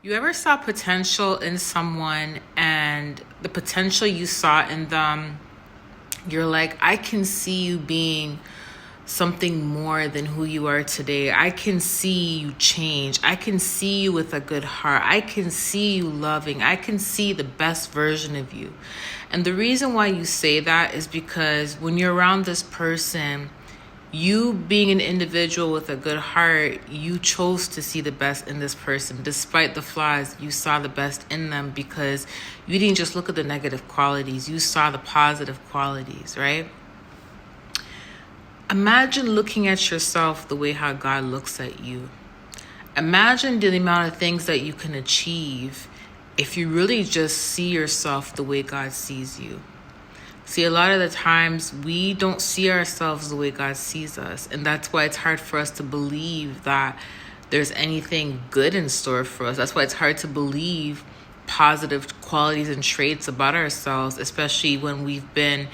You ever saw potential in someone and the potential you saw in them, you're like, I can see you being something more than who you are today. I can see you change. I can see you with a good heart. I can see you loving. I can see the best version of you. And the reason why you say that is because when you're around this person, you being an individual with a good heart, you chose to see the best in this person. Despite the flaws, you saw the best in them because you didn't just look at the negative qualities, you saw the positive qualities, right? Imagine looking at yourself the way how God looks at you. Imagine the amount of things that you can achieve if you really just see yourself the way God sees you. See, a lot of the times we don't see ourselves the way God sees us. And that's why it's hard for us to believe that there's anything good in store for us. That's why it's hard to believe positive qualities and traits about ourselves, especially when we've been,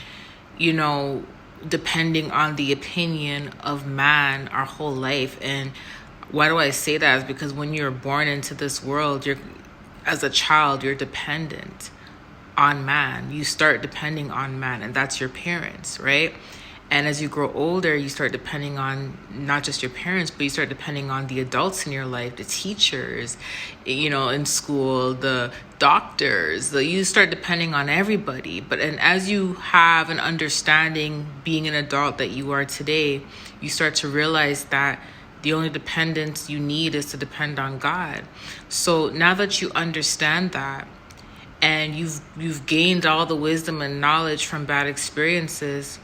depending on the opinion of man our whole life. And why do I say that? Is because when you're born into this world, as a child, you're dependent on man. You start depending on man, and that's your parents, right? And as you grow older, you start depending on not just your parents, but you start depending on the adults in your life, the teachers, in school, the doctors. You start depending on everybody. And as you have an understanding, being an adult that you are today, you start to realize that the only dependence you need is to depend on God. So now that you understand that, and you've gained all the wisdom and knowledge from bad experiences,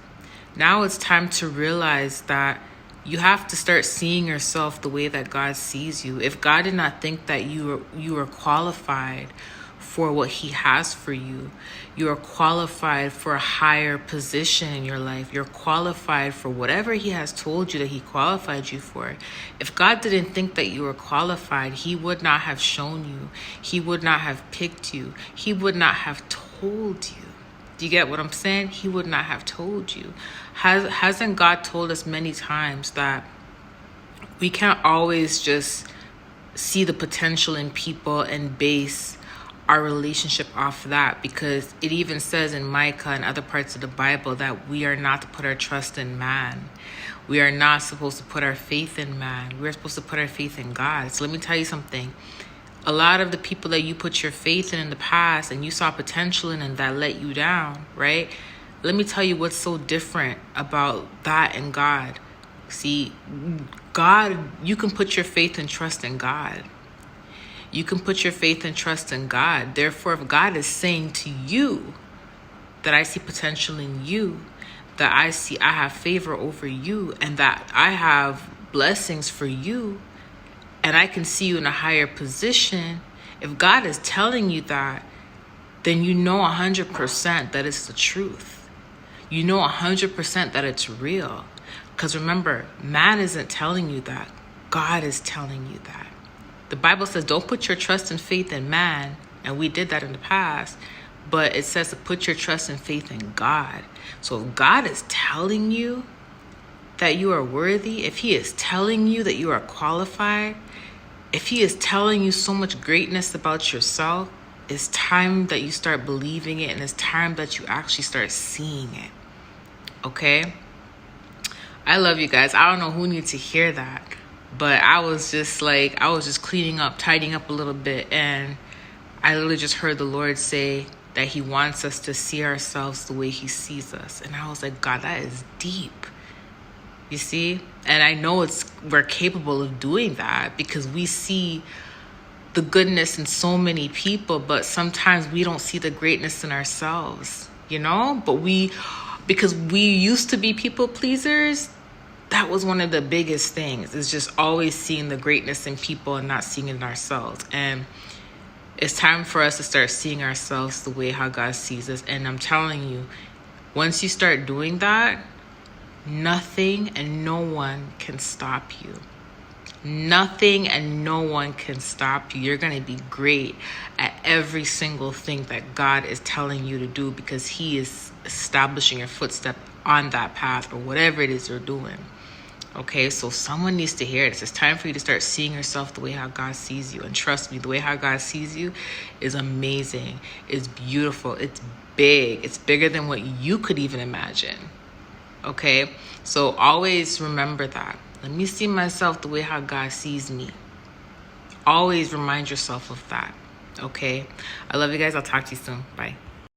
now it's time to realize that you have to start seeing yourself the way that God sees you. If God did not think that you are qualified for what he has for you, you are qualified for a higher position in your life. You're qualified for whatever he has told you that he qualified you for. If God didn't think that you were qualified, he would not have shown you. He would not have picked you. He would not have told you. Do you get what I'm saying? He would not have told you. Hasn't God told us many times that we can't always just see the potential in people and base our relationship off that? Because it even says in Micah and other parts of the Bible that we are not to put our trust in man. We are not supposed to put our faith in man. We're supposed to put our faith in God. So let me tell you something. A lot of the people that you put your faith in the past and you saw potential in and that let you down, right? Let me tell you what's so different about that and God. See, God, you can put your faith and trust in God. You can put your faith and trust in God. Therefore, if God is saying to you that I see potential in you, that I have favor over you, and that I have blessings for you, and I can see you in a higher position, if God is telling you that, then you know 100% that it's the truth. You know 100% that it's real. Because remember, man isn't telling you that. God is telling you that. The Bible says don't put your trust and faith in man, and we did that in the past, but it says to put your trust and faith in God. So if God is telling you that you are worthy, if he is telling you that you are qualified, if he is telling you so much greatness about yourself, it's time that you start believing it, and it's time that you actually start seeing it. Okay? I love you guys. I don't know who needs to hear that. But I was just cleaning up, tidying up a little bit. And I literally just heard the Lord say that he wants us to see ourselves the way he sees us. And I was like, God, that is deep. You see? And I know we're capable of doing that because we see the goodness in so many people, but sometimes we don't see the greatness in ourselves, But because we used to be people pleasers, that was one of the biggest things, is just always seeing the greatness in people and not seeing it in ourselves. And it's time for us to start seeing ourselves the way how God sees us. And I'm telling you, once you start doing that, nothing and no one can stop you. Nothing and no one can stop you. You're going to be great at every single thing that God is telling you to do because he is establishing your footstep on that path or whatever it is you're doing. Okay, so someone needs to hear this. It's time for you to start seeing yourself the way how God sees you. And trust me, the way how God sees you is amazing. It's beautiful. It's big. It's bigger than what you could even imagine. Okay, so always remember that. Let me see myself the way how God sees me. Always remind yourself of that. Okay, I love you guys. I'll talk to you soon. Bye.